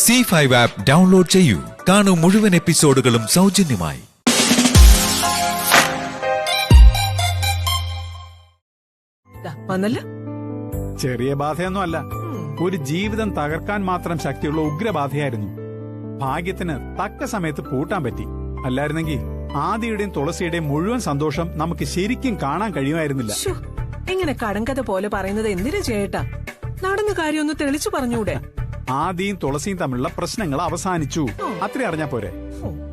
C5 app download ചെയ്യൂ. കാണൂ മുഴുവൻ എപ്പിസോഡുകളും സൗജന്യമായി. ചെറിയ ബാധയൊന്നും അല്ല, ഒരു ജീവിതം തകർക്കാൻ മാത്രം ശക്തിയുള്ള ഉഗ്രബാധയായിരുന്നു. ഭാഗ്യത്തിന് തക്ക സമയത്ത് പൂട്ടാൻ പറ്റി. അല്ലായിരുന്നെങ്കിൽ ആദിയുടെയും തുളസിയുടെയും മുഴുവൻ സന്തോഷം നമുക്ക് ശരിക്കും കാണാൻ കഴിയുമായിരുന്നില്ല. ഇങ്ങനെ കടങ്കഥ പോലെ പറയുന്നത് എന്തിനാ ചേട്ടാ? നടന്ന കാര്യം ഒന്ന് തെളിച്ചു പറഞ്ഞൂടെ? ആദിയും തുളസിയും തമ്മിലുള്ള പ്രശ്നങ്ങൾ അവസാനിച്ചു. അത്ര അറിഞ്ഞാ പോരെ?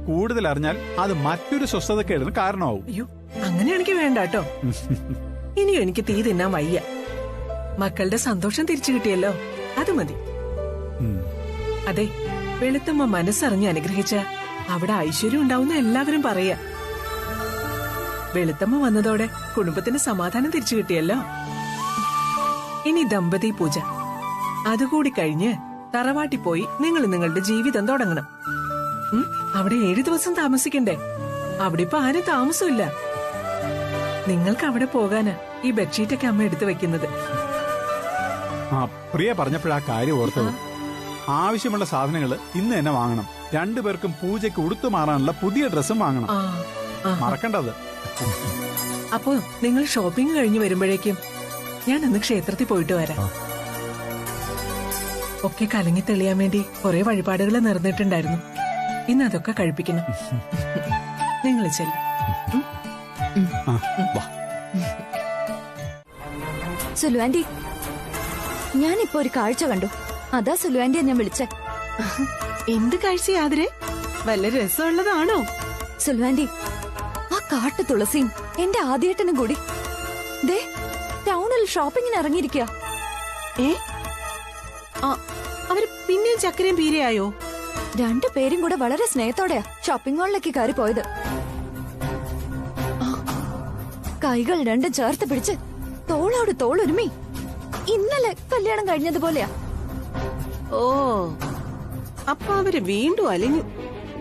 കൂടുതൽ അറിഞ്ഞാൽ അത് മറ്റൊരു സ്വസ്ഥതക്കേടിന് കാരണമാവും. അയ്യോ, അങ്ങനെയാണെങ്കിൽ വേണ്ട കേട്ടോ. ഇനിയും എനിക്ക് തീ തിന്നാൻ വയ്യ. മക്കളുടെ സന്തോഷം തിരിച്ചു കിട്ടിയല്ലോ, അത് മതി. അതെ, വെളുത്തമ്മ മനസ്സറിഞ്ഞ് അനുഗ്രഹിച്ച അവിടെ ഐശ്വര്യം ഉണ്ടാവുന്ന എല്ലാവരും പറയാ. വെളുത്തമ്മ വന്നതോടെ കുടുംബത്തിന് സമാധാനം തിരിച്ചു കിട്ടിയല്ലോ. ഇനി ദമ്പതി പൂജ, അതുകൂടി കഴിഞ്ഞ് തറവാട്ടി പോയി നിങ്ങൾ നിങ്ങളുടെ ജീവിതം തുടങ്ങണം. അവിടെ 7 ദിവസം താമസിക്കണ്ടേ? അവിടെ ഇപ്പൊ ആരും താമസമില്ല. നിങ്ങൾക്ക് അവിടെ പോകാനാ ഈ ബെഡ്ഷീറ്റൊക്കെ അമ്മ എടുത്തു വെക്കുന്നത്. പ്രിയ പറഞ്ഞപ്പോഴാ കാര്യം ഓർത്തത്. ആവശ്യമുള്ള സാധനങ്ങൾ ഇന്ന് തന്നെ വാങ്ങണം. രണ്ടുപേർക്കും പൂജയ്ക്ക് ഉടുത്തു മാറാനുള്ള പുതിയ ഡ്രസ്സും വാങ്ങണം. മറക്കണ്ടത്. അപ്പോ നിങ്ങൾ ഷോപ്പിംഗ് കഴിഞ്ഞ് വരുമ്പോഴേക്കും ഞാൻ ഒന്ന് ക്ഷേത്രത്തിൽ പോയിട്ട് വരാം. ഒക്കെ കലങ്ങി തെളിയാൻ വേണ്ടി കുറെ വഴിപാടുകൾ നേർന്നിട്ടുണ്ടായിരുന്നു. ഇന്ന് അതൊക്കെ കഴിപ്പിക്കണം. നിങ്ങൾ ചെല്ലും. സുലുവാന്റി, ഞാനിപ്പോ ഒരു കാഴ്ച കണ്ടു. അതാ സുലുവാന്റിയെ ഞാൻ വിളിച്ചേ. എന്ത് കാഴ്ചയാതിരെ? വല്ല രസമുള്ളതാണോ? സുലുവാന്റി, ആ കാട്ടു തുളസിയും എന്റെ ആദ്യേട്ടനും കൂടി ദേ ടൗണിൽ ഷോപ്പിങ്ങിന് ഇറങ്ങിയിരിക്കുക. അവര് പിന്നെയും ചക്കരയും പീരയായോ? രണ്ടുപേരും കൂടെ വളരെ സ്നേഹത്തോടെയാ ഷോപ്പിംഗ് മാളിലേക്ക് കയറി പോയത്. കൈകൾ രണ്ടും ചേർത്ത് പിടിച്ച് തോളോട് തോളൊരുമി ഇന്നലെ കല്യാണം കഴിഞ്ഞതുപോലെയാ. ഓ, അപ്പൊ അവര് വീണ്ടും അലിഞ്ഞു.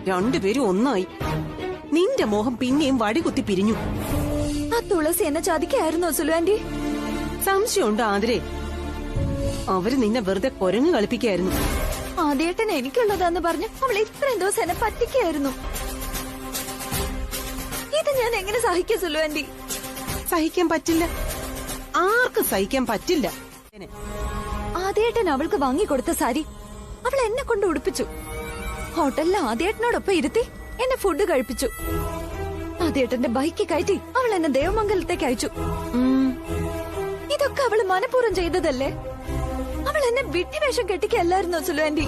രണ്ടുപേരും ഒന്നായി. നിന്റെ മോഹം പിന്നെയും വടികുത്തി പിരിഞ്ഞു. ആ തുളസി എന്നെ ചതിക്കായിരുന്നോ സുലുവാന്റി? സംശയമുണ്ടോ ആതിരെ? അവര് നിന്നെ വെറുതെ കൊരങ്ങ് കളിപ്പിക്കായിരുന്നു. ആദ്യേട്ടൻ എനിക്കുള്ളതാന്ന് പറഞ്ഞ് അവൾ ഇത്രയും ദിവസം എന്നെ പറ്റിക്കായിരുന്നു. ഇത് ഞാൻ എങ്ങനെ സഹിക്കും സുലുവാന്റി? സഹിക്കാൻ പറ്റില്ല, ആർക്കും സഹിക്കാൻ പറ്റില്ല. ആദ്യേട്ടൻ അവൾക്ക് വാങ്ങിക്കൊടുത്ത സാരി അവൾ എന്നെ കൊണ്ട് ഉടുപ്പിച്ചു. ഹോട്ടലിൽ ആദ്യേട്ടനോടൊപ്പം ഇരുത്തി എന്നെ ഫുഡ് കഴിപ്പിച്ചു. ആദ്യേട്ടന്റെ ബൈക്ക് കയറ്റി അവൾ എന്നെ ദേവമംഗലത്തേക്ക് അയച്ചു. ഇതൊക്കെ അവള് മനഃപൂർവ്വം ചെയ്തതല്ലേ? അവൾ എന്നെ വിഡ്ഢിവേഷം കെട്ടിക്കല്ലായിരുന്നോ സുലുവാന്റി?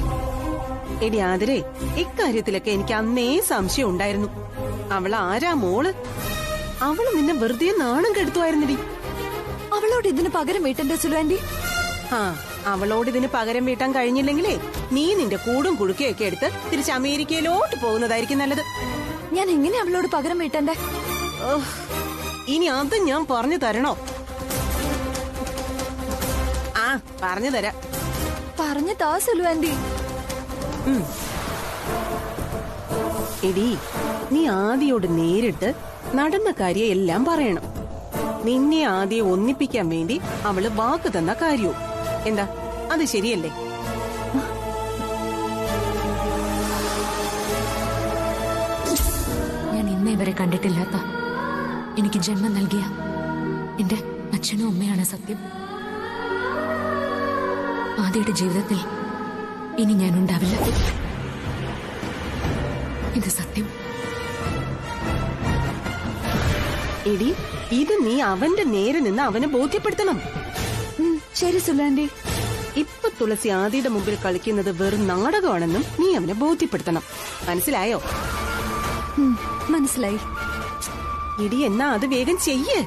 എടി ആതിരെ, ഇക്കാര്യത്തിലൊക്കെ എനിക്ക് അന്നേ സംശയം ഉണ്ടായിരുന്നു. അവൾ ആരാ മോള്? അവള് നിന്നെ വെറുതെ നാണം കെടുത്തുവായിരുന്നടി. അവളോട് ഇതിന് പകരം വീട്ടണ്ടേ സുലുവാന്റി? അവളോട് ഇതിന് പകരം വീട്ടാൻ കഴിഞ്ഞില്ലെങ്കിലേ നീ നിന്റെ കൂടും കുടുക്കയൊക്കെ എടുത്ത് തിരിച്ച് അമേരിക്കയിലോട്ട് പോകുന്നതായിരിക്കും നല്ലത്. ഞാൻ എങ്ങനെ അവളോട് പകരം വീട്ടണ്ടേ? ഇനി അത് ഞാൻ പറഞ്ഞു തരണോ? പറഞ്ഞു തരാം. പറഞ്ഞു താ സുലുവാന്റി. എടി, നീ ആദിയോട് നേരിട്ട് നടന്ന കാര്യം എല്ലാം പറയണം. നിന്നെ ആദ്യം ഒന്നിപ്പിക്കാൻ വേണ്ടി അവള് വാക്ക് തന്ന കാര്യവും. എന്താ, അത് ശരിയല്ലേ? ഞാൻ ഇന്നേ വരെ കണ്ടിട്ടില്ലാത്ത, എനിക്ക് ജന്മം നൽകിയ എന്റെ അച്ഛനും അമ്മയാണ് സത്യം. ആദ്യയുടെ ജീവിതത്തിൽ ഇനി ഞാൻ ഉണ്ടാവില്ല. ഇത് സത്യം. എടി, ഇത് നീ അവന്റെ നേരെ നിന്ന് അവനെ ബോധ്യപ്പെടുത്തണം. ശരി സുലുവാന്റി. ഇപ്പൊ തുളസി ആദിയുടെ മുമ്പിൽ കളിക്കുന്നത് വെറും നാടകമാണെന്നും നീ അവനെ ബോധ്യപ്പെടുത്തണം. മനസ്സിലായോ? മനസ്സിലായി. എടി, എന്നാ അത് വേഗം ചെയ്യ്.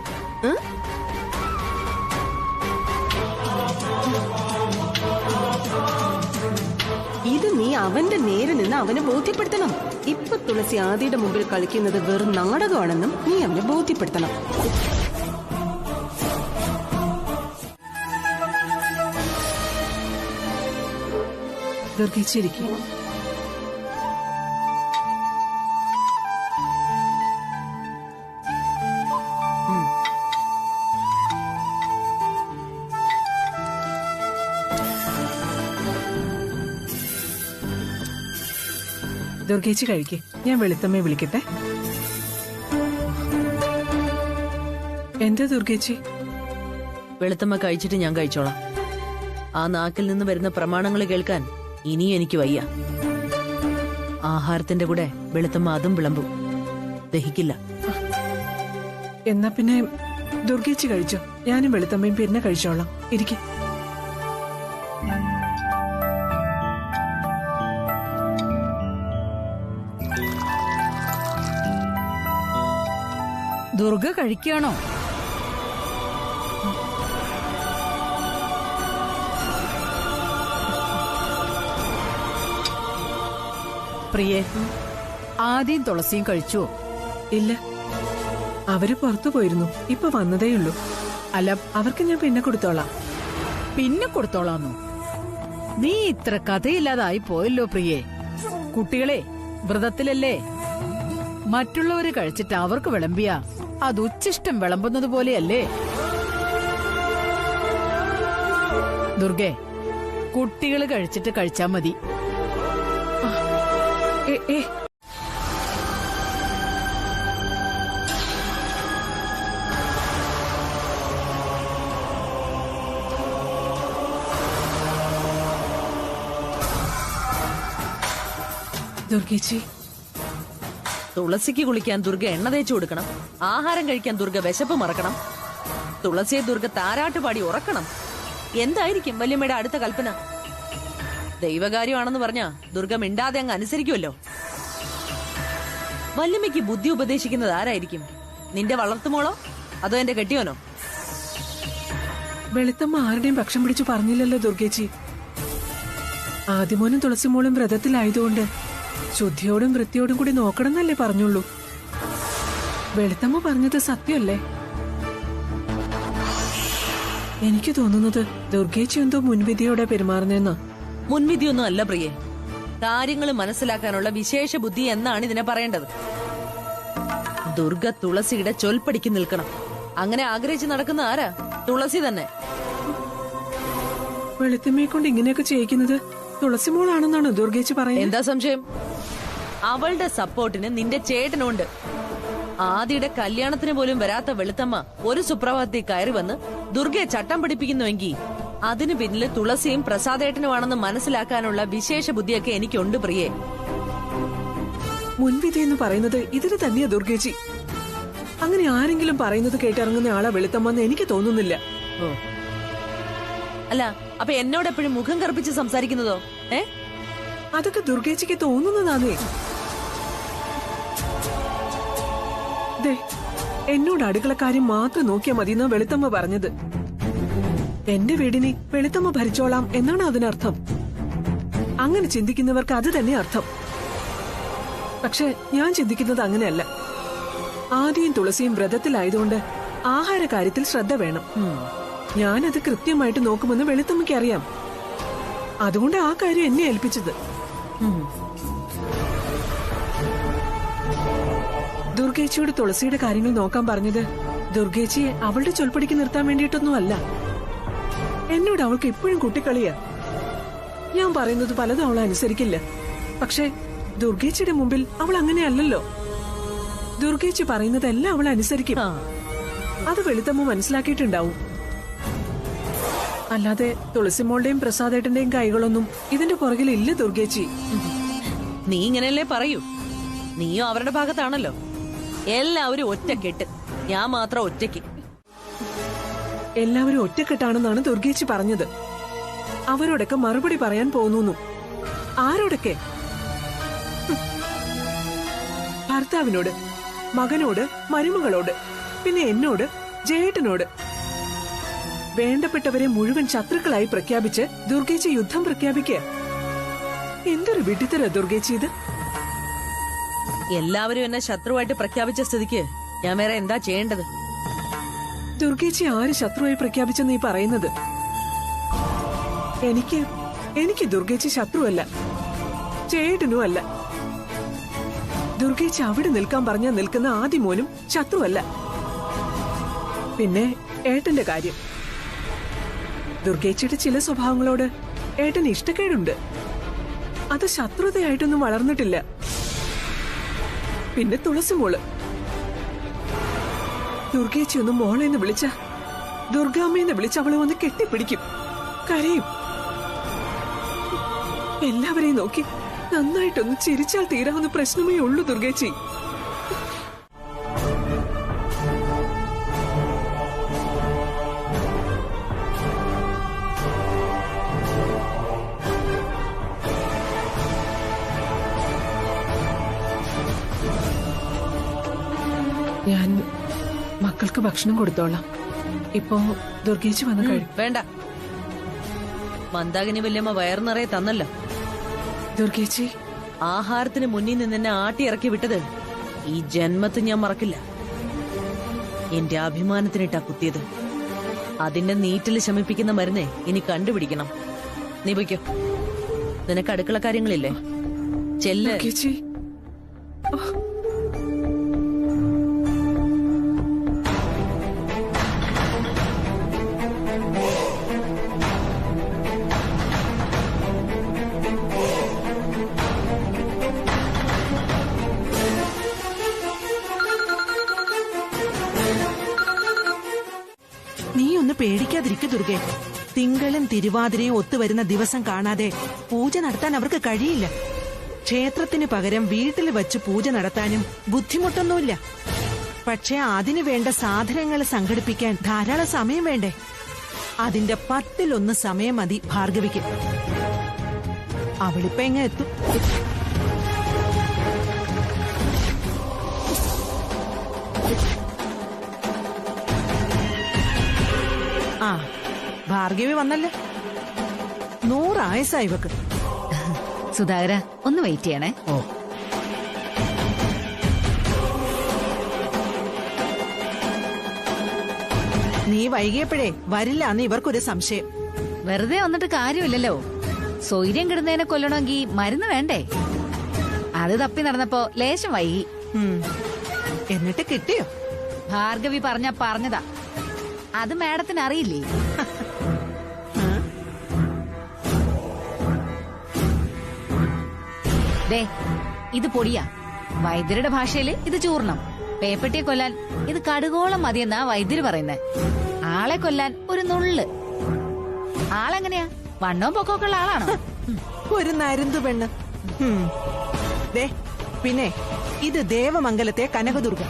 ഇത് നീ അവന്റെ നേരെ നിന്ന് അവനെ ബോധ്യപ്പെടുത്തണം. ഇപ്പൊ തുളസി ആദിയുടെ മുമ്പിൽ കളിക്കുന്നത് വെറും നാടകമാണെന്നും നീ അവനെ ബോധ്യപ്പെടുത്തണം. ദുർഗിച്ചിരിക്കും. ദുർഗേച്ചി കഴിക്ക്, ഞാൻ വെളുത്തമ്മയെ വിളിക്കട്ടെ. എന്താ ദുർഗേച്ചി? വെളുത്തമ്മ കഴിച്ചിട്ട് ഞാൻ കഴിച്ചോളാം. ആ നാക്കിൽ നിന്ന് വരുന്ന പ്രമാണങ്ങൾ കേൾക്കാൻ ഇനിയും എനിക്ക് വയ്യ. ആഹാരത്തിന്റെ കൂടെ വെളുത്തമ്മ അതും വിളമ്പും. ദഹിക്കില്ല. എന്നാ പിന്നെ ദുർഗേച്ചി കഴിച്ചോ, ഞാനും വെളുത്തമ്മയും പിന്നെ കഴിച്ചോളാം. ഇരിക്കെ. ദുർഗ കഴിക്കുകയാണോ? പ്രിയേ, ആദ്യം തുളസിയും കഴിച്ചോ? ഇല്ല, അവര് പുറത്തു പോയിരുന്നു. ഇപ്പൊ വന്നതേയുള്ളൂ. അല്ല, അവർക്ക് ഞാൻ പിന്നെ കൊടുത്തോളാം. പിന്നെ കൊടുത്തോളാന്നോ? നീ ഇത്ര കഥയില്ലാതായി പോയല്ലോ പ്രിയേ. കുട്ടികളെ വ്രതത്തിലല്ലേ, മറ്റുള്ളവര് കഴിച്ചിട്ട് അവർക്ക് വിളമ്പിയ അത് ഉച്ചിഷ്ടം വിളമ്പുന്നത് പോലെയല്ലേ? ദുർഗേ, കുട്ടികൾ കഴിച്ചിട്ട് കഴിച്ചാ മതി. ദുർഗേച്ചി, തുളസിക്ക് കുളിക്കാൻ ദുർഗ എണ്ണ തേച്ചു കൊടുക്കണം. ആഹാരം കഴിക്കാൻ ദുർഗ വിശപ്പ് മറക്കണം. തുളസിയെ ദുർഗ താരാട്ട് പാടി ഉറക്കണം. എന്തായിരിക്കും വല്യമ്മയുടെ അടുത്ത കൽപ്പന? ദൈവകാര്യമാണെന്ന് പറഞ്ഞാ ദുർഗ മിണ്ടാതെ അങ്ങ് അനുസരിക്കുമല്ലോ. വല്യമ്മയ്ക്ക് ബുദ്ധി ഉപദേശിക്കുന്നത് ആരായിരിക്കും? നിന്റെ വളർത്തുമോളോ അതോ എന്റെ കെട്ടിയോനോ? വെളുത്തമ്മ ആരുടെയും പക്ഷം പിടിച്ചു പറഞ്ഞില്ലല്ലോ ദുർഗേച്ചി. ആദ്യമോനും തുളസിമോളും വ്രതത്തിലായതുകൊണ്ട് ശുദ്ധിയോടും വൃത്തിയോടും കൂടി നോക്കണം എന്നല്ലേ പറഞ്ഞുള്ളൂ. വെളുത്തമ്മ പറഞ്ഞത് സത്യമല്ലേ? എനിക്ക് തോന്നുന്നത് ദുർഗേച്ചി എന്തോ മുൻവിധിയോടെ പെരുമാറുന്നെന്നാ. മുൻവിധിയൊന്നും അല്ല പ്രിയെ. കാര്യങ്ങൾ മനസ്സിലാക്കാനുള്ള വിശേഷ ബുദ്ധി എന്നാണ് ഇതിനെ പറയേണ്ടത്. ദുർഗ തുളസിയുടെ ചൊൽപ്പടിക്ക് നിൽക്കണം. അങ്ങനെ ആഗ്രഹിച്ച് നടക്കുന്ന ആരാ? തുളസി തന്നെ. വെളുത്തമ്മയെ കൊണ്ട് ഇങ്ങനെയൊക്കെ ചെയ്യിക്കുന്നത് തുളസിമോളാണെന്നാണ് ദുർഗേച്ചി പറയുന്നത്. എന്താ സംശയം? അവളുടെ സപ്പോർട്ടിന് നിന്റെ ചേട്ടനുണ്ട്. ആദിയുടെ കല്യാണത്തിന് പോലും വരാത്ത വെളുത്തമ്മ ഒരു സുപ്രഭാതത്തിൽ കയറി വന്ന് ദുർഗയെ ചട്ടം പിടിപ്പിക്കുന്നുവെങ്കിൽ അതിന് പിന്നില് തുളസിയും പ്രസാദേട്ടനുമാണെന്ന് മനസ്സിലാക്കാനുള്ള വിശേഷ ബുദ്ധിയൊക്കെ എനിക്കുണ്ട് പ്രിയേ. മുൻവിധി എന്ന് പറയുന്നത് ഇതിന് തന്നെയാ ദുർഗേച്ചി. അങ്ങനെ ആരെങ്കിലും പറയുന്നത് കേട്ടിറങ്ങുന്ന ആളെ വെളുത്തമ്മന്ന് എനിക്ക് തോന്നുന്നില്ല. ഓ, അല്ല, അപ്പൊ എന്നോട് എപ്പോഴും മുഖം കറുപ്പിച്ച് സംസാരിക്കുന്നതോ? അതൊക്കെ ദുർഗേച്ചിക്ക് തോന്നുന്നതാണേ. എന്നോട് അടുക്കളക്കാര്യം മാത്രം നോക്കിയാ മതിയെന്നാ വെളുത്തമ്മ പറഞ്ഞത്. എന്റെ വീടിനെ വെളുത്തമ്മ ഭരിച്ചോളാം എന്നാണ് അതിനർത്ഥം. അങ്ങനെ ചിന്തിക്കുന്നവർക്ക് അത് തന്നെ അർത്ഥം. പക്ഷെ ഞാൻ ചിന്തിക്കുന്നത് അങ്ങനെയല്ല. ആദ്യം തുളസിയും വ്രതത്തിലായതുകൊണ്ട് ആഹാര കാര്യത്തിൽ ശ്രദ്ധ വേണം. ഞാനത് കൃത്യമായിട്ട് നോക്കുമെന്ന് വെളുത്തമ്മയ്ക്ക് അറിയാം. അതുകൊണ്ട് ആ കാര്യം എന്നെ ഏൽപ്പിച്ചത്. ദുർഗേച്ചിയോട് തുളസിയുടെ കാര്യങ്ങൾ നോക്കാൻ പറഞ്ഞത് ദുർഗേച്ചിയെ അവളുടെ ചൊൽപ്പടിക്ക് നിർത്താൻ വേണ്ടിയിട്ടൊന്നും അല്ല. എന്നോട് അവൾക്ക് എപ്പോഴും കുട്ടിക്കളിയാ. ഞാൻ പറയുന്നത് പലതും അവൾ അനുസരിക്കില്ല. പക്ഷെ ദുർഗേച്ചിയുടെ മുമ്പിൽ അവൾ അങ്ങനെയല്ലല്ലോ. ദുർഗേച്ചി പറയുന്നതെല്ലാം അവൾ അനുസരിക്കും. അത് വെളുത്തമ്മ മനസ്സിലാക്കിയിട്ടുണ്ടാവും. അല്ലാതെ തുളസിമോളുടെയും പ്രസാദേട്ടന്റെയും കൈകളൊന്നും ഇതിന്റെ പുറകിലില്ല ദുർഗേച്ചി. നീ ഇങ്ങനെയല്ലേ പറയൂ. നീയും അവരുടെ ഭാഗത്താണല്ലോ. എല്ലാവരും ഒറ്റക്കെട്ട്, ഞാൻ മാത്രം ഒറ്റയ്ക്ക്. എല്ലാവരും ഒറ്റക്കെട്ടാണെന്നാണ് ദുർഗേച്ചി പറഞ്ഞത്. അവരോടൊക്കെ മറുപടി പറയാൻ പോകുന്നു. ആരോടൊക്കെ? ഭർത്താവിനോട്, മകനോട്, മരുമകളോട്, പിന്നെ എന്നോട്, ജയേട്ടനോട്. വേണ്ടപ്പെട്ടവരെ മുഴുവൻ ശത്രുക്കളായി പ്രഖ്യാപിച്ച് ദുർഗേച്ചി യുദ്ധം പ്രഖ്യാപിക്കുക. എന്തൊരു വിഡിത്തര ദുർഗേച്ചി ഇത്. എല്ലാവരും എന്നെ ശത്രുവായിട്ട് പ്രഖ്യാപിച്ച സ്ഥിതിക്ക് ഞാൻ വേറെ എന്താ ചെയ്യേണ്ടത്? ദുർഗേച്ചി ആര് ശത്രുവായി പ്രഖ്യാപിച്ചെന്ന് ഈ പറയുന്നത്? എനിക്ക് ദുർഗേച്ചി ശത്രുവല്ല, ചേട്ടനും അല്ല. ദുർഗേച്ചി അവിടെ നിൽക്കാൻ പറഞ്ഞാൽ നിൽക്കുന്ന ആദിമോനും ശത്രുവല്ല. പിന്നെ ഏട്ടന്റെ കാര്യം. ദുർഗേച്ചിയുടെ ചില സ്വഭാവങ്ങളോട് ഏട്ടന് ഇഷ്ടക്കേടുണ്ട്. അത് ശത്രുതയായിട്ടൊന്നും വളർന്നിട്ടില്ല. പിന്നെ തുളസി മോള്. ദുർഗേച്ചി ഒന്ന് മോളെന്ന് വിളിച്ച, ദുർഗാമ്മയെന്ന് വിളിച്ച അവളെ ഒന്ന് കെട്ടിപ്പിടിക്കും, കരയും. എല്ലാവരെയും നോക്കി നന്നായിട്ടൊന്ന് ചിരിച്ചാൽ തീരാവുന്ന പ്രശ്നമേ ഉള്ളൂ ദുർഗേച്ചി. ഞാൻ മക്കൾക്ക് ഭക്ഷണം കൊടുത്തോളാം. ഇപ്പോ ദുർഗേച്ചി വന്ന് കഴിയും. വേണ്ട, മന്ദാകിനി വല്യമ്മ വയർ നിറയെ തന്നല്ലോ. ദുർഗേച്ചി, ആഹാരത്തിന് മുന്നിൽ നിന്ന് എന്നെ ആട്ടിയിറക്കി വിട്ടത് ഈ ജന്മത്ത് ഞാൻ മറക്കില്ല. എന്റെ അഭിമാനത്തിനിട്ടാ കുത്തിയത്. അതിന്റെ നീറ്റിൽ ശമിപ്പിക്കുന്ന മരുന്നേ ഇനി കണ്ടുപിടിക്കണം. നീ പൊയ്ക്കോ, നിനക്ക് അടുക്കള കാര്യങ്ങളില്ലേ? ചെല്ല്. ദുർഗേച്ചി, നീ ഒന്ന് പേടിക്കാതിരിക്കു ദുർഗെ. തിങ്കളും തിരുവാതിരയും ഒത്തുവരുന്ന ദിവസം കാണാതെ പൂജ നടത്താൻ അവർക്ക് കഴിയില്ല. ക്ഷേത്രത്തിന് പകരം വീട്ടിൽ വച്ച് പൂജ നടത്താനും ബുദ്ധിമുട്ടൊന്നുമില്ല. പക്ഷെ അതിനു വേണ്ട സാധനങ്ങൾ സംഘടിപ്പിക്കാൻ ധാരാളം സമയം വേണ്ടേ? അതിന്റെ 10-1 സമയം മതി ഭാർഗവിക്ക്. അവളിപ്പോ എങ്ങ എത്തും? ആ, ഭാർഗവി വന്നല്ലേ. 100 ആയസായി ഇവക്ക്. സുധാകര, ഒന്ന് വെയിറ്റ് ചെയ്യണേ. ഓ, നീ വൈകിയപ്പോഴേ വരില്ല എന്ന് ഇവർക്കൊരു സംശയം. വെറുതെ വന്നിട്ട് കാര്യമില്ലല്ലോ. സ്വൈര്യം കിടുന്നതിനെ കൊല്ലണമെങ്കിൽ മരുന്ന് വേണ്ടേ? അത് തപ്പി നടന്നപ്പോ ലേശം വൈകി. എന്നിട്ട് കിട്ടിയോ? ഭാർഗവി പറഞ്ഞതാ. അത് മാഡത്തിന് അറിയില്ലേ? ദേ, ഇത് പൊടിയാ. വൈദ്യരുടെ ഭാഷയില് ഇത് ചൂർണം. പേപ്പട്ടിയെ കൊല്ലാൻ ഇത് കടുകോളം മതിയെന്നാ വൈദ്യര് പറയുന്നേ. ആളെ കൊല്ലാൻ ഒരു നുള്ള്. ആളെങ്ങനെയാ? വണ്ണവും പൊക്കമൊക്കെ ഉള്ള ആളാണോ? ഒരു നരുന്തു പെണ്ണ്. ദേ, പിന്നെ ഇത് ദേവമംഗലത്തെ കനകദുർഗ,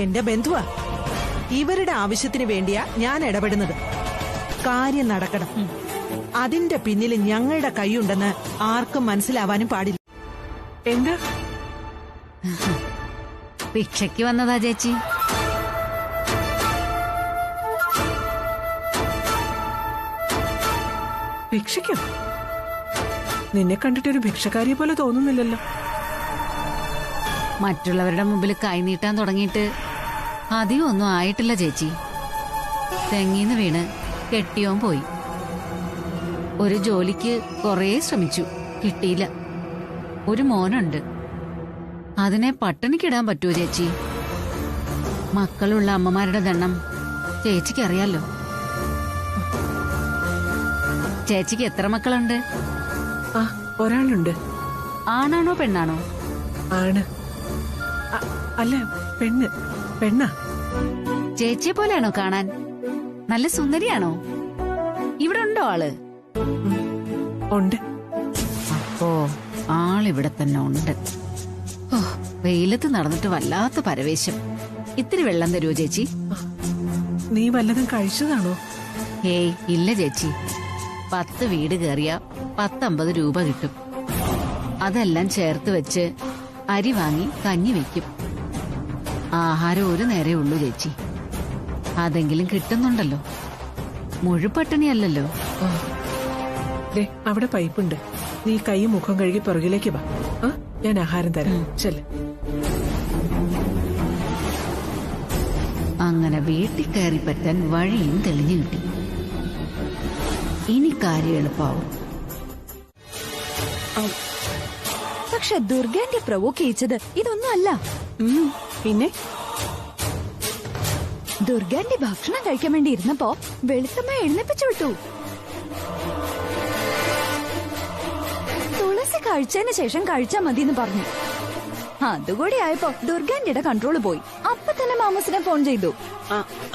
എന്റെ ബന്ധുവാ. ഇവരുടെ ആവശ്യത്തിന് വേണ്ടിയാ ഞാൻ ഇടപെടുന്നത്. കാര്യം നടക്കണം. അതിന്റെ പിന്നിൽ ഞങ്ങളുടെ കൈയുണ്ടെന്ന് ആർക്കും മനസ്സിലാവാനും പാടില്ല. എന്താ ഭിക്ഷയ്ക്ക് വന്നതാ ചേച്ചി. ഭിക്ഷയ്ക്കോ? നിന്നെ കണ്ടിട്ടൊരു ഭിക്ഷക്കാരിയെ പോലെ തോന്നുന്നില്ലല്ലോ. മറ്റുള്ളവരുടെ മുമ്പിൽ കൈനീട്ടാൻ തുടങ്ങിയിട്ട് അധികം ഒന്നും ആയിട്ടില്ല ചേച്ചി. തെങ്ങീന്ന് വീണ് കെട്ടിയോൻ പോയി. ഒരു ജോലിക്ക് കുറേ ശ്രമിച്ചു, കിട്ടിയില്ല. ഒരു മോനുണ്ട്. അതിനെ പട്ടിണിക്കിടാൻ പറ്റുമോ ചേച്ചി? മക്കളുള്ള അമ്മമാരുടെ ദണ്ണം ചേച്ചിക്കറിയാലോ. ചേച്ചിക്ക് എത്ര മക്കളുണ്ട്? ആ, ഒരാളുണ്ട്. ആണാണോ പെണ്ണാണോ? ആണ്. അല്ല, പെണ്ണാ. ചേച്ചിയെ പോലെയാണോ കാണാൻ? നല്ല സുന്ദരിയാണോ? ഇവിടെ ഉണ്ടോ ആള്? ഉണ്ട്. അപ്പോ ആളിവിടെ തന്നെ ഉണ്ട്. ഓ, വെയിലത്ത് നടന്നിട്ട് വല്ലാത്ത പരവേശം. ഇത്തിരി വെള്ളം തരുമോ ചേച്ചി? നീ വല്ലതും കഴിച്ചതാണോ? ഏയ് ഇല്ല ചേച്ചി. 10 വീട് കയറിയ 10-50 രൂപ കിട്ടും. അതെല്ലാം ചേർത്ത് വെച്ച് അരി വാങ്ങി കഞ്ഞി വെക്കും. ആഹാരം ഒരു നേരേ ഉള്ളൂ ചേച്ചി. അതെങ്കിലും കിട്ടുന്നുണ്ടല്ലോ. മുഴുപട്ടിണിയല്ലല്ലോ. അവിടെ പൈപ്പുണ്ട്. നീ കൈ മുഖം കഴുകി പുറകിലേക്ക് വാ. ഞാൻ ആഹാരം തരാം. ചെല്ല്. അങ്ങനെ വീട്ടിൽ കയറി പറ്റാൻ വഴിയും തെളിഞ്ഞു കിട്ടി. ഇനി കാര്യം എളുപ്പാവും. പക്ഷെ ദുർഗേന്റെ പ്രവോക്ക് ചെയ്യിച്ചത് ഇതൊന്നും അല്ല. പിന്നെ ദുർഗാന്റെ ഭക്ഷണം കഴിക്കാൻ വേണ്ടി ഇരുന്നപ്പോ വെളുത്തമ്മ എഴുന്നേപ്പിച്ചു വിട്ടു. തുളസി കഴിച്ചതിന് ശേഷം കഴിച്ചാ മതിന്ന് പറഞ്ഞു. അതുകൂടി ആയപ്പോ ദുർഗാന്റെ കൺട്രോള് പോയി. അപ്പൊ തന്നെ മാമസിനെ ഫോൺ ചെയ്തു.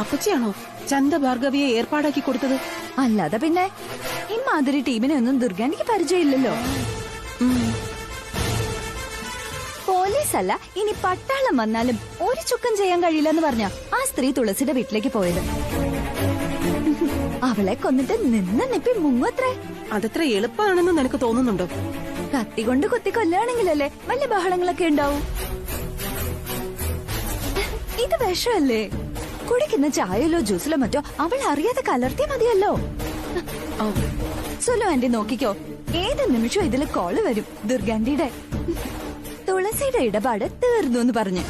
അപ്പച്ചിയാണോ ചന്ദഭാർഗവിയെ ഏർപ്പാടാക്കി കൊടുത്തത്? അല്ലാതെ പിന്നെ ഇമാതിരി ടീമിനെ ഒന്നും ദുർഗാനിക്ക് പരിചയമില്ലല്ലോ. പോലീസല്ല, ഇനി പട്ടാളം വന്നാലും ഒരു ചുക്കം ചെയ്യാൻ കഴിയില്ലെന്ന് പറഞ്ഞ ആ സ്ത്രീ തുളസിയുടെ വീട്ടിലേക്ക് പോയത്. അവളെ കൊന്നിട്ട് നിന്ന് നിപ്പി മുങ്ങത്രേ. അതത്ര എളുപ്പമാണെന്ന് നിനക്ക് തോന്നുന്നുണ്ടോ? കത്തി കൊണ്ട് കുത്തി കൊല്ലുകയാണെങ്കിലല്ലേ വലിയ ബഹളങ്ങളൊക്കെ ഉണ്ടാവും. ഇത് വിഷമല്ലേ? കുടിക്കുന്ന ചായയിലോ ജ്യൂസിലോ മറ്റോ അവൾ അറിയാതെ കലർത്തിയ മതിയല്ലോ. സുലു ആന്റി നോക്കിക്കോ, ഏത് നിമിഷം ഇതില് കോള് വരും. ദുർഗാന്റിയുടെ തുളസിയുടെ ഇടപാട് തീർന്നു എന്ന് പറഞ്ഞു.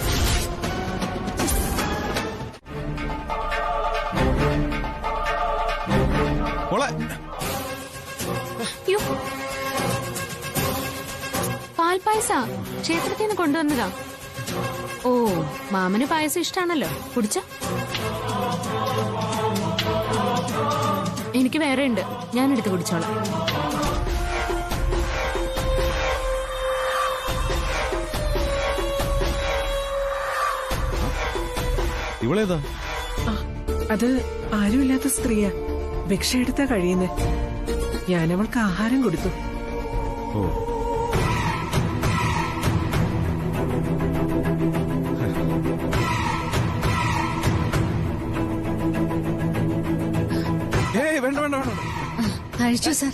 പാൽപ്പായസ ക്ഷേത്രത്തിൽ നിന്ന് കൊണ്ടുവന്നതാ. ഓ, മാമന് പായസം ഇഷ്ടാണല്ലോ, കുടിച്ച. എനിക്ക് വേറെ ഉണ്ട്, ഞാനെടുത്ത് കുടിച്ചോളാം. ഇവളേതാ? അത് ആരുമില്ലാത്ത സ്ത്രീയാ. ഭിക്ഷ എടുത്താ കഴിയുന്നേ. ഞാനവൾക്ക് ആഹാരം കൊടുത്തു. ഓ, വേണ്ട വേണ്ട വേണ്ട, കഴിച്ചു സാർ.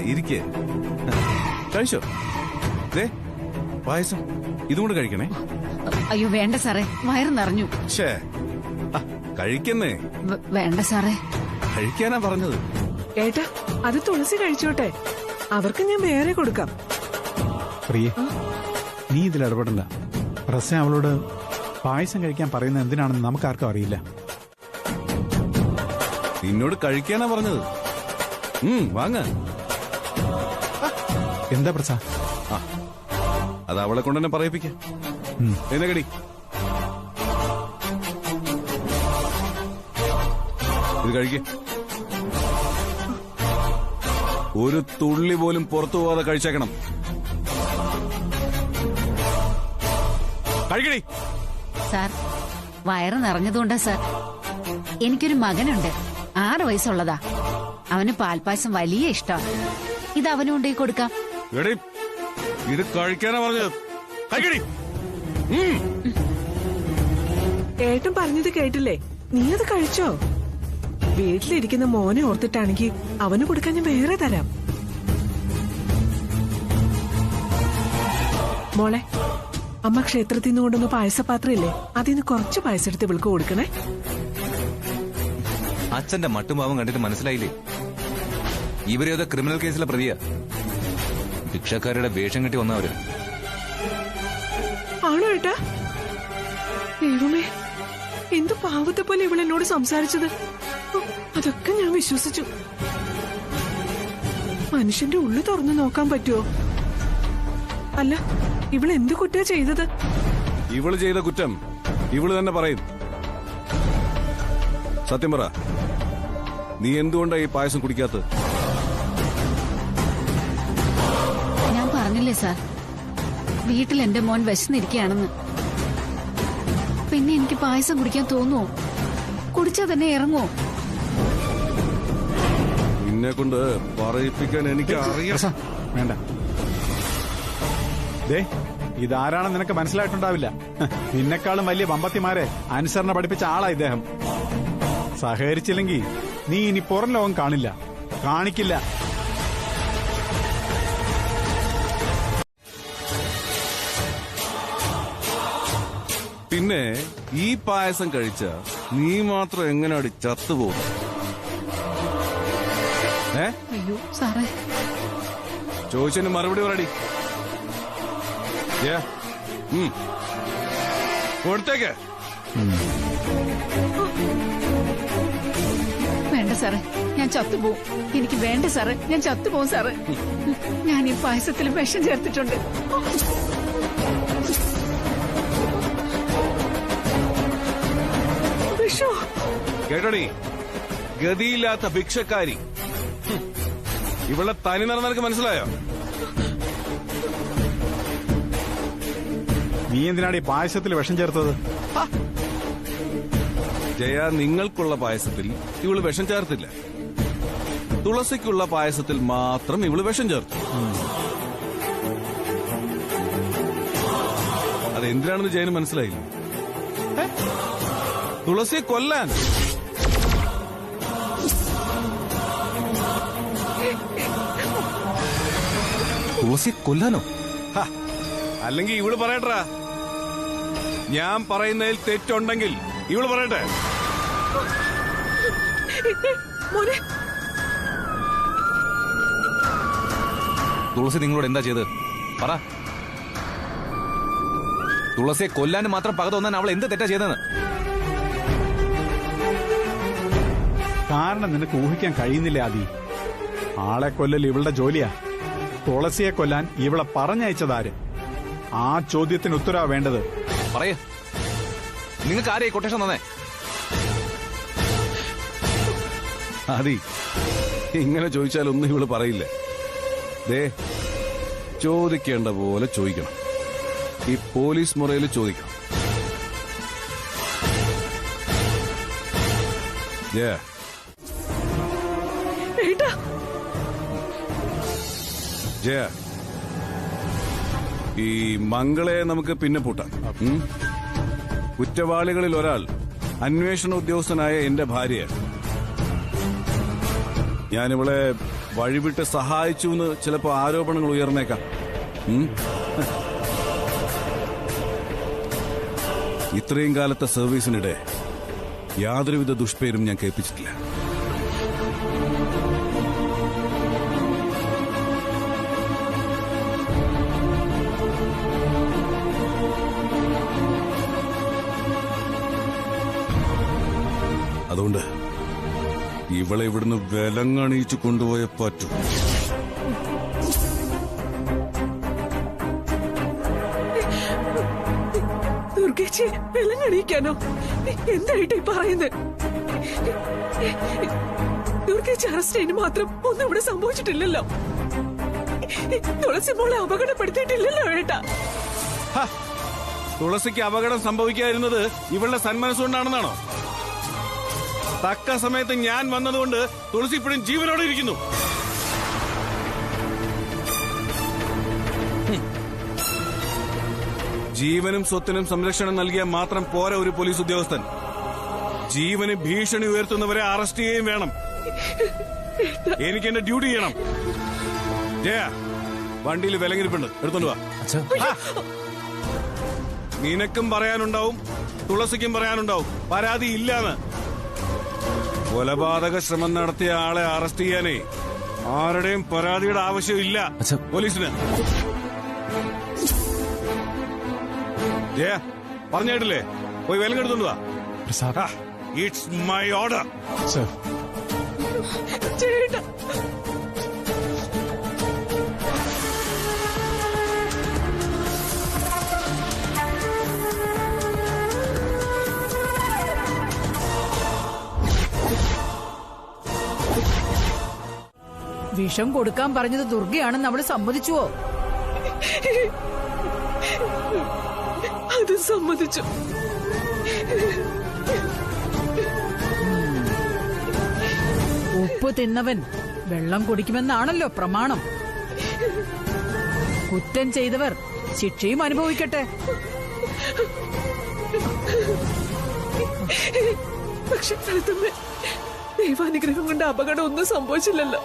ഇരിക്കേ. കഴിച്ചോ? പായസം ഇതുകൊണ്ട് കഴിക്കണേ. അയ്യോ വേണ്ട സാറേ, വയറ് നിറഞ്ഞു. കഴിക്കുന്നേ. വേണ്ട സാറേ, കഴിക്കാനാ പറഞ്ഞത്. ഏട്ടാ, അത് തുളസി കഴിച്ചോട്ടെ, അവർക്ക് ഞാൻ വേറെ കൊടുക്കാം. പ്രിയേ, നീ ഇതിൽ ഇടപെടണ്ട. പ്രസ അവളോട് പായസം കഴിക്കാൻ പറയുന്നത് എന്തിനാണെന്ന് നമുക്കാർക്കും അറിയില്ല. നിന്നോട് കഴിക്കാനാ പറഞ്ഞത്. വാങ്ങ. എന്താ പ്രസ? അത് അവളെ കൊണ്ട് തന്നെ പറയിപ്പിക്കാം. എന്നെ കടി. ഇത് കഴിക്കേ. ഒരു തുള്ളി പോലും പുറത്തു പോവാതെ കഴിച്ചേക്കണം. കഴിക്കടി. സാർ വയറ് നിറഞ്ഞതുകൊണ്ടാ സാർ. എനിക്കൊരു മകനുണ്ട്, 6 വയസ്സുള്ളതാ. അവന് പാൽപ്പായസം വലിയ ഇഷ്ടമാണ്. ഇത് അവന് കൊണ്ടേ കൊടുക്കാം. ഇത് കഴിക്കാനാ പറഞ്ഞത്. കഴിക്കടി. ഏട്ടൻ പറഞ്ഞത് കേട്ടില്ലേ? നീ അത് കഴിച്ചോ? വീട്ടിലിരിക്കുന്ന മോനെ ഓർത്തിട്ടാണെങ്കിൽ അവന് കൊടുക്കാൻ ഞാൻ വേറെ തരാം. മോളെ, അമ്മ ക്ഷേത്രത്തിൽ നിന്ന് കൊണ്ടുവന്ന പായസപാത്രം ഇല്ലേ, അതിന് കുറച്ച് പായസം എടുത്ത് ഇവൾക്ക് കൊടുക്കണേ. അച്ഛന്റെ മട്ടുമാവും കണ്ടിട്ട് മനസ്സിലായില്ലേ? ഇവരേതോ ക്രിമിനൽ കേസിലെ പ്രതിയാ. ഭിക്ഷക്കാരുടെ വേഷം കെട്ടി വന്നവര്. ആണോ ഏട്ടാ? ദൈവമേ, എന്ത് പാവത്തെ പോലെ ഇവളെന്നോട് സംസാരിച്ചത്. അതൊക്കെ ഞാൻ വിശ്വസിച്ചു. മനുഷ്യന്റെ ഉള്ളു തുറന്നു നോക്കാൻ പറ്റുമോ? അല്ല, ഇവളെന്ത് കുറ്റാ ചെയ്തത്? ഇവള് ചെയ്ത കുറ്റം ഇവള് തന്നെ പറയും. സത്യം പറ, നീ എന്തുകൊണ്ടാ ഈ പായസം കുടിക്കാത്തത്? ഞാൻ പറഞ്ഞില്ലേ സാർ, വീട്ടിൽ എന്റെ മോൻ വിശന്നിരിക്കുകയാണെന്ന്. പിന്നെ എനിക്ക് പായസം കുടിക്കാൻ തോന്നുവോ? കുടിച്ചാ തന്നെ ഇറങ്ങുവോ? നിന്നെ കൊണ്ട് പറയിപ്പിക്കാൻ എനിക്ക് അറിയാം. വേണ്ട. ഇതാരാണെന്ന് നിനക്ക് മനസ്സിലായിട്ടുണ്ടാവില്ല. നിന്നെക്കാളും വലിയ വമ്പത്തിമാരെ അനുസരണ പഠിപ്പിച്ച ആളാ ഇദ്ദേഹം. സഹകരിച്ചില്ലെങ്കിൽ നീ ഇനി പുറം ലോകം കാണില്ല, കാണിക്കില്ല. പിന്നെ ഈ പായസം കഴിച്ച നീ മാത്രം എങ്ങനെയാണ് ചത്തുപോകും? അയ്യോ സാറേ, ചോദിച്ചതിന് മറുപടി പറയടി. കൊടുത്തേക്ക്. വേണ്ട സാറേ, ഞാൻ ചത്തുപോകും. എനിക്ക് വേണ്ട സാറേ, ഞാൻ ചത്തുപോകും സാറേ. ഞാൻ ഈ പായസത്തിൽ വിഷം ചേർത്തിട്ടുണ്ട്. കേട്ടോടി, ഗതിയില്ലാത്ത ഭിക്ഷക്കാരി. ഇവളെ തനി നടന്ന നിനക്ക് മനസ്സിലായോ? നീ എന്തിനാണ് ഈ പായസത്തിൽ വിഷം ചേർത്തത്? ജയ, നിങ്ങൾക്കുള്ള പായസത്തിൽ ഇവള് വിഷം ചേർത്തില്ല. തുളസിക്കുള്ള പായസത്തിൽ മാത്രം ഇവള് വിഷം ചേർത്തു. അതെന്തിനാണെന്ന് ജയന് മനസ്സിലായില്ല. തുളസിയെ കൊല്ലാൻ. തുളസിയെ കൊല്ലാനോ? അല്ലെങ്കിൽ ഇവള് പറയട്ടാ. ഞാൻ പറയുന്നതിൽ തെറ്റുണ്ടെങ്കിൽ ഇവള് പറയട്ടെ. തുളസി നിങ്ങളോട് എന്താ ചെയ്ത് പറ. തുളസിയെ കൊല്ലാനും മാത്രം പക തോന്നാൻ അവൾ എന്ത് തെറ്റാ ചെയ്തെന്ന്? കാരണം നിനക്ക് ഊഹിക്കാൻ കഴിയുന്നില്ല ആദി. ആളെ കൊല്ലൽ ഇവളുടെ ജോലിയാ. തുളസിയെ കൊല്ലാൻ ഇവളെ പറഞ്ഞയച്ചതാര്? ആ ചോദ്യത്തിന് ഉത്തരവാ വേണ്ടത്. പറയ, നിങ്ങൾക്ക് ആരെയും കൊട്ടേഷൻ തന്നേ? ആദി, ഇങ്ങനെ ചോദിച്ചാലൊന്നും ഇവള് പറയില്ല. ദേ, ചോദിക്കേണ്ട പോലെ ചോദിക്കണം. ഈ പോലീസ് മുറയിൽ ചോദിക്കണം. ജയ, ഈ മംഗളെ നമുക്ക് പിന്നെ പൂട്ടാം. കുറ്റവാളികളിൽ ഒരാൾ അന്വേഷണ ഉദ്യോഗസ്ഥനായ എന്റെ ഭാര്യ. ഞാനിവളെ വഴിവിട്ട് സഹായിച്ചു എന്ന് ചിലപ്പോ ആരോപണങ്ങൾ ഉയർന്നേക്കാം. ഇത്രയും കാലത്തെ സർവീസിനിടെ യാതൊരുവിധ ദുഷ്പേരും ഞാൻ കേൾപ്പിച്ചിട്ടില്ല. അതുകൊണ്ട് ഇവളെ ഇവിടുന്ന് വിലങ്ങണിയിച്ചു കൊണ്ടുപോയ പറ്റൂ. ദുർഗേച്ചി, വിലങ്ങണിയിക്കാനോ? എന്തായിട്ടീ പറയുന്നത്? ദുർഗേച്ചി അറസ്റ്റ് ചെയ്യാൻ മാത്രം ഒന്നും ഇവിടെ സംഭവിച്ചിട്ടില്ലല്ലോ. തുളസി മോളെ അപകടപ്പെടുത്തിയിട്ടില്ലല്ലോ ഏട്ടാ. തുളസിക്ക് അപകടം സംഭവിക്കാതിരുന്നത് ഇവളുടെ സന്മനസ്സുകൊണ്ടാണെന്നാണോ? തക്ക സമയത്ത് ഞാൻ വന്നതുകൊണ്ട് തുളസി ഇപ്പോഴും ജീവനോടെ ഇരിക്കുന്നു. ജീവനും സ്വത്തിനും സംരക്ഷണം നൽകിയാൽ മാത്രം പോരാ ഒരു പോലീസ് ഉദ്യോഗസ്ഥൻ. ജീവന് ഭീഷണി ഉയർത്തുന്നവരെ അറസ്റ്റ് ചെയ്യുകയും വേണം. എനിക്ക് എന്റെ ഡ്യൂട്ടി ചെയ്യണം. ജയ, വണ്ടിയിൽ വിലങ്ങിരിപ്പുണ്ട്, എടുത്തോണ്ട് വാ. നിനക്കും പറയാനുണ്ടാവും, തുളസിക്കും പറയാനുണ്ടാവും പരാതി ഇല്ലാന്ന്. കൊലപാതക ശ്രമം നടത്തിയ ആളെ അറസ്റ്റ് ചെയ്യാനേ ആരുടെയും പരാതിയുടെ ആവശ്യമില്ല പോലീസിന്. പറഞ്ഞിട്ടില്ലേ? പോയി വിലങ്ങെടുത്തോണ്ട് വാ. It's my order. വിഷം കൊടുക്കാൻ പറഞ്ഞത് ദുർഗയാണെന്ന് അവള് സമ്മതിച്ചുവോ? അത് സമ്മതിച്ചു. ഉപ്പ് തിന്നവൻ വെള്ളം കുടിക്കുമെന്നാണല്ലോ പ്രമാണം. കുറ്റം ചെയ്തവർ ശിക്ഷയും അനുഭവിക്കട്ടെ. പക്ഷെ ദൈവാനുഗ്രഹം കൊണ്ട് അപകടം ഒന്നും സംഭവിച്ചില്ലല്ലോ.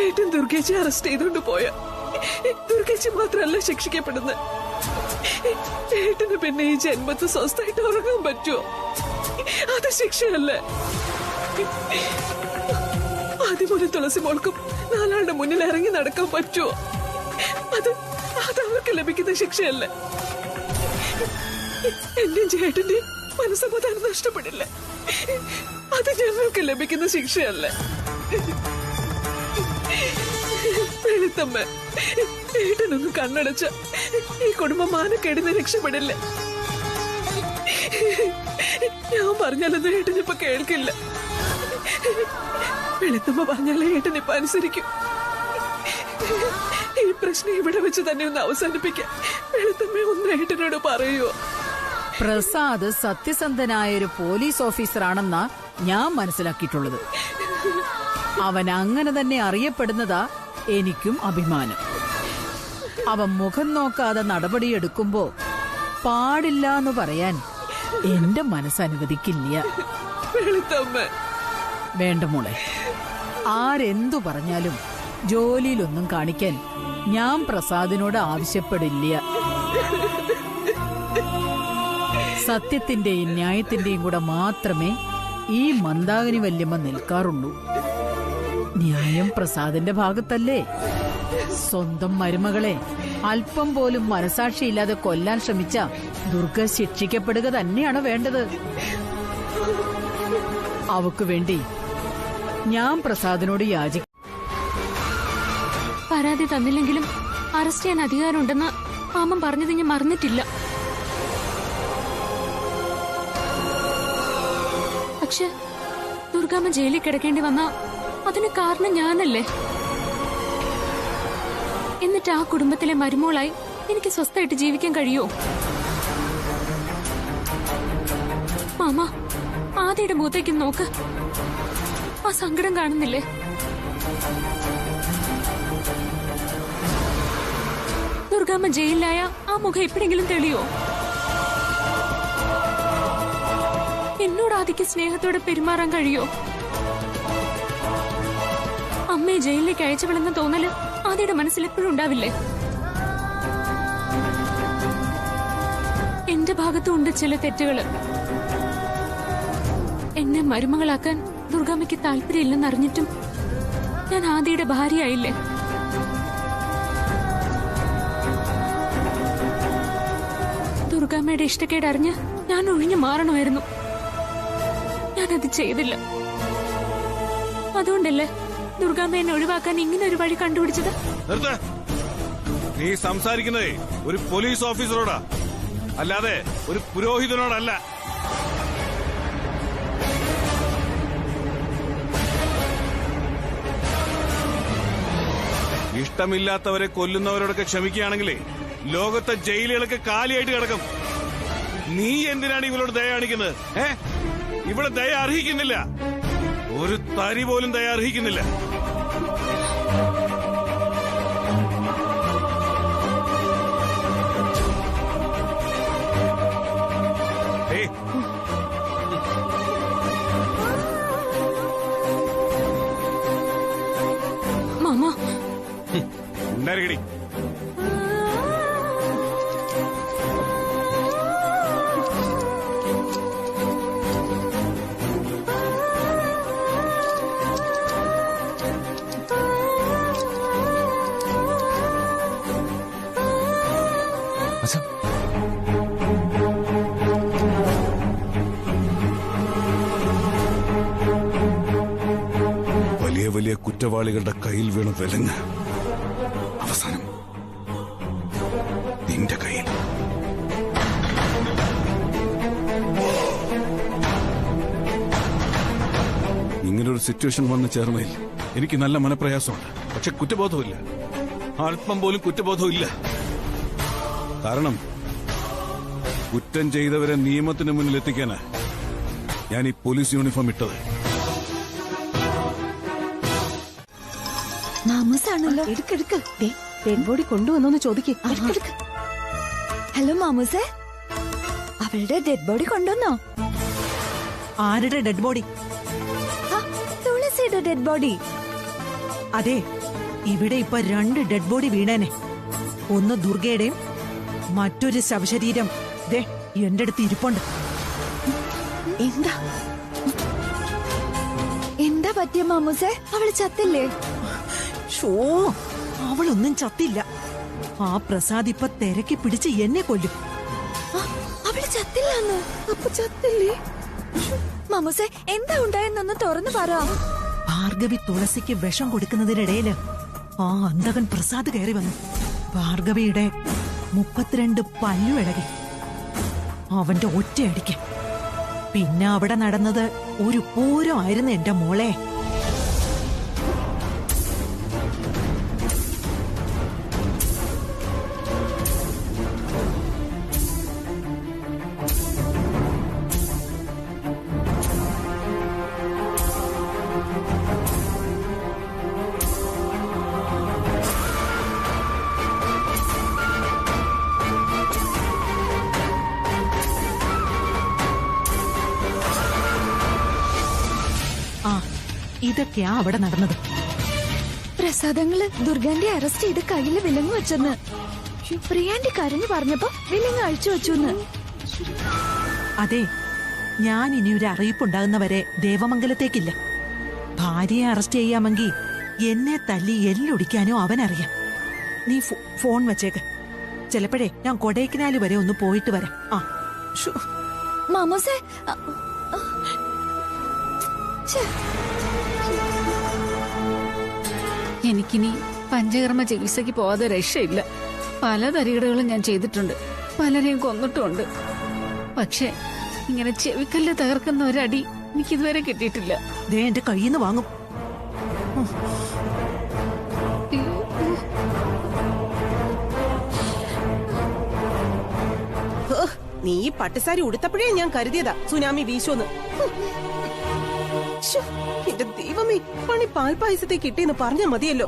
ഏട്ടൻ ദുർഗേച്ചി അറസ്റ്റ് ചെയ്തുകൊണ്ട് പോയ ദുർഗേച്ചി മാത്രമല്ല ശിക്ഷിക്കപ്പെടുന്നത്. ഏട്ടന് പിന്നെ ഈ ജന്മത്ത് സ്വസ്ഥമായിട്ട് ഉറങ്ങാൻ പറ്റുമോ? അത് ശിക്ഷയല്ലേ? ആദ്യമൊരു തുളസി മോൾക്കും നാലാളുടെ മുന്നിൽ ഇറങ്ങി നടക്കാൻ പറ്റുമോ? അത് അവർക്ക് ലഭിക്കുന്ന ശിക്ഷയല്ലേ? എന്റെയും ചേട്ടന്റെയും മനസ്സമാധാനം നഷ്ടപ്പെടില്ല. അത് ഞങ്ങൾക്ക് ലഭിക്കുന്ന ശിക്ഷയല്ലേ? വെളുത്തമ്മ, ഏട്ടനൊന്നും കണ്ണടച്ച ഈ കുടുംബം മാനക്കേടുന്ന രക്ഷപ്പെടില്ല. ഞാൻ പറഞ്ഞാലൊന്നും ഏട്ടനിപ്പൊ കേൾക്കില്ല. വെളുത്തമ്മ പറഞ്ഞാലേ ഏട്ടനിപ്പൊ അനുസരിക്കും. ഈ പ്രശ്നം പ്രശ്നം ഇവിടെ വെച്ച് തന്നെ ഒന്ന് അവസാനിപ്പിക്കാൻ വെളുത്തമ്മ ഒന്ന് ഏട്ടനോട് പറയുമോ? പ്രസാദ് സത്യസന്ധനായ ഒരു പോലീസ് ഓഫീസറാണെന്നാ ഞാൻ മനസ്സിലാക്കിയിട്ടുള്ളത്. അവൻ അങ്ങനെ തന്നെ അറിയപ്പെടുന്നതാ എനിക്കും അഭിമാനം. അവൻ മുഖം നോക്കാതെ നടപടിയെടുക്കുമ്പോ പാടില്ല എന്ന് പറയാൻ എന്റെ മനസ്സനുവദിക്കില്ല. വേണ്ട മോളെ, ആരെന്തു പറഞ്ഞാലും ജോലിയിലൊന്നും കാണിക്കാൻ ഞാൻ പ്രസാദിനോട് ആവശ്യപ്പെടില്ല. സത്യത്തിന്റെയും ന്യായത്തിന്റെയും കൂടെ മാത്രമേ ഈ മന്ദാകിനി വല്യമ്മ നിൽക്കാറുള്ളൂ. ന്യായം പ്രസാദിന്റെ ഭാഗത്തല്ലേ? സ്വന്തം മരുമകളെ അല്പം പോലും മനസാക്ഷിയില്ലാതെ കൊല്ലാൻ ശ്രമിച്ച ദുർഗ ശിക്ഷിക്കപ്പെടുക തന്നെയാണ് വേണ്ടത്. അവക്ക് വേണ്ടി ഞാൻ പ്രസാദിനോട് യാചിക്കും. പരാതി തന്നില്ലെങ്കിലും അറസ്റ്റ് ചെയ്യാൻ അധികാരമുണ്ടെന്ന് മാമൻ പറഞ്ഞത് ഞാൻ മറന്നിട്ടില്ല. പക്ഷെ ദുർഗാമ്മ ജയിലിൽ കിടക്കേണ്ടി വന്ന അതിന് കാരണം ഞാനല്ലേ? എന്നിട്ട് ആ കുടുംബത്തിലെ മരുമോളായി എനിക്ക് സ്വസ്ഥമായിട്ട് ജീവിക്കാൻ കഴിയോ? മാമ, ആദ്യയുടെ മുഖത്തേക്ക് നോക്ക്. ആ സങ്കടം കാണുന്നില്ലേ? ദുർഗാമ്മ ജയിലിലായ ആ മുഖം എപ്പോഴെങ്കിലും തെളിയോ? എന്നോട് ആദിക്ക് സ്നേഹത്തോടെ പെരുമാറാൻ കഴിയോ? അമ്മയെ ജയിലിലേക്ക് അയച്ചുവിടുന്ന തോന്നല് ആദിയുടെ മനസ്സിൽ എപ്പോഴും ഉണ്ടാവില്ലേ? എന്റെ ഭാഗത്തും ഉണ്ട് ചില തെറ്റുകള്. എന്നെ മരുമകളാക്കാൻ ദുർഗാമ്മയ്ക്ക് താല്പര്യമില്ലെന്നറിഞ്ഞിട്ടും ഞാൻ ആദിയുടെ ഭാര്യയായില്ലേ? ദുർഗാമ്മയുടെ ഇഷ്ടക്കേടറിഞ്ഞ് ഞാൻ ഒഴിഞ്ഞു മാറണമായിരുന്നു. ഞാനത് ചെയ്തില്ല. അതുകൊണ്ടല്ലേ ദുർഗാമ്മ എന്നെ ഒഴിവാക്കാൻ ഇങ്ങനെ ഒരു വഴി കണ്ടുപിടിച്ചത്? നീ സംസാരിക്കുന്നതേ ഒരു പോലീസ് ഓഫീസറോടാ, അല്ലാതെ ഒരു പുരോഹിതനോടല്ല. ഇഷ്ടമില്ലാത്തവരെ കൊല്ലുന്നവരോടൊക്കെ ക്ഷമിക്കുകയാണെങ്കിലേ ലോകത്തെ ജയിലുകളൊക്കെ കാലിയായിട്ട് കിടക്കും. നീ എന്തിനാണ് ഇവളോട് ദയ കാണിക്കുന്നത്? ഇവിടെ ദയ അർഹിക്കുന്നില്ല. ഒരു തരി പോലും ദയ അർഹിക്കുന്നില്ല. മാമ ഉണ്ടായിരിക്കടി. വലിയ വലിയ കുറ്റവാളികളുടെ കയ്യിൽ വീണ് വിലങ്ങ് അവസാനം നിന്റെ കയ്യിൽ. ഇങ്ങനൊരു സിറ്റുവേഷൻ വന്ന് ചേർന്നതിൽ എനിക്ക് നല്ല മനപ്രയാസമുണ്ട്. പക്ഷെ കുറ്റബോധമില്ല, അല്പം പോലും കുറ്റബോധമില്ല. കാരണം കുറ്റം ചെയ്തവരെ നിയമത്തിന് മുന്നിൽ എത്തിക്കാനാ ഞാൻ ഈ പോലീസ് യൂണിഫോം ഇട്ടത്. മാമൂസാണല്ലോ. എടുക്കെടുക്ക്. ഡെഡ് ബോഡി കൊണ്ടുവന്നോന്ന് ചോദിക്ക്. ഹലോ മാമൂസേ, അവളുടെ ഡെഡ് ബോഡി കൊണ്ടുവന്നോ? ആരുടെ ഡെഡ് ബോഡി? തുളസിയുടെ ഡെഡ് ബോഡി. അതെ, ഇവിടെ ഇപ്പൊ 2 ഡെഡ് ബോഡി വീണേനെ. ഒന്ന് ദുർഗയുടെയും മറ്റൊരു ശവശരീരം ദേ എന്റെ അടുത്ത് ഇരിപ്പുണ്ട്. എന്താ എന്താ പറ്റിയ മാമൂസേ? അവള് ചത്തില്ലേ? ഷോ, അവളൊന്നും ചത്തില്ല. ആ പ്രസാദ് ഇപ്പൊ തിരക്കി പിടിച്ച് എന്നെ കൊല്ലും. അവള് ചത്തില്ലാന്ന്? അപ്പൊ ചത്തില്ലേ? മാമൂസേ, എന്താ ഉണ്ടായെന്നൊന്ന് തുറന്നു പറ. ഭാർഗവി തുളസിക്ക് വിഷം കൊടുക്കുന്നതിനിടയില് ആ അന്തകൻ പ്രസാദ് കയറി വന്നു. ഭാർഗവിയുടെ 32 പല്ലു ഇളകി അവന്റെ ഒറ്റയടിക്ക്. പിന്നെ അവിടെ നടന്നത് ഒരു പൂരമായിരുന്നു എന്റെ മോളെ. ഇതൊക്കെയാ അവിടെ നടന്നത്. പ്രസാദങ്ങള് ദുർഗാന്റെ അറസ്റ്റ് ചെയ്ത് കയ്യില് വിലങ്ങ് വെച്ചെന്ന് പ്രിയാന്റെ കരഞ്ഞു പറഞ്ഞപ്പോ വിലങ്ങ് അഴിച്ചു വെച്ചു. അതെ, ഞാൻ ഇനി ഒരു അറിയിപ്പുണ്ടാകുന്നവരെ ദേവമംഗലത്തേക്കില്ല. ഭാര്യയെ അറസ്റ്റ് ചെയ്യാമെങ്കിൽ എന്നെ തല്ലി എല്ലൊടിക്കാനോ അവനറിയാം. നീ ഫോൺ വെച്ചേക്ക്. ചിലപ്പോഴേ ഞാൻ കൊടൈക്കനാല് വരെ ഒന്ന് പോയിട്ട് വരാം. ആ മാമോസേ, എനിക്കിനി പഞ്ചകർമ്മ ചികിത്സയ്ക്ക് പോവാതെ രക്ഷയില്ല. പല തരികടകളും ഞാൻ ചെയ്തിട്ടുണ്ട്, പലരെയും കൊന്നിട്ടുമുണ്ട്. പക്ഷെ ഇങ്ങനെ ചെവിക്കല്ല് തകർക്കുന്ന ഒരടി എനിക്കിതുവരെ കിട്ടിയിട്ടില്ല. ദേ എന്റെ കയ്യിൽ നിന്ന് വാങ്ങും. നീ ഈ പട്ടുസാരി ഉടുത്തപ്പോഴേ ഞാൻ കരുതിയതാ സുനാമി വീശോന്ന്. എന്റെ ദൈവമേ, പണി പാൽപായസത്തെ കിട്ടിയെന്ന് പറഞ്ഞാ മതിയല്ലോ.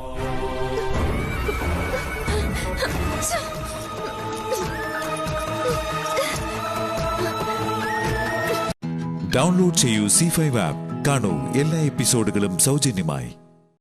ഡൗൺലോഡ് ചെയ്യൂ C5 ആപ്പ്. കാണൂ എല്ലാ എപ്പിസോഡുകളും സൗജന്യമായി.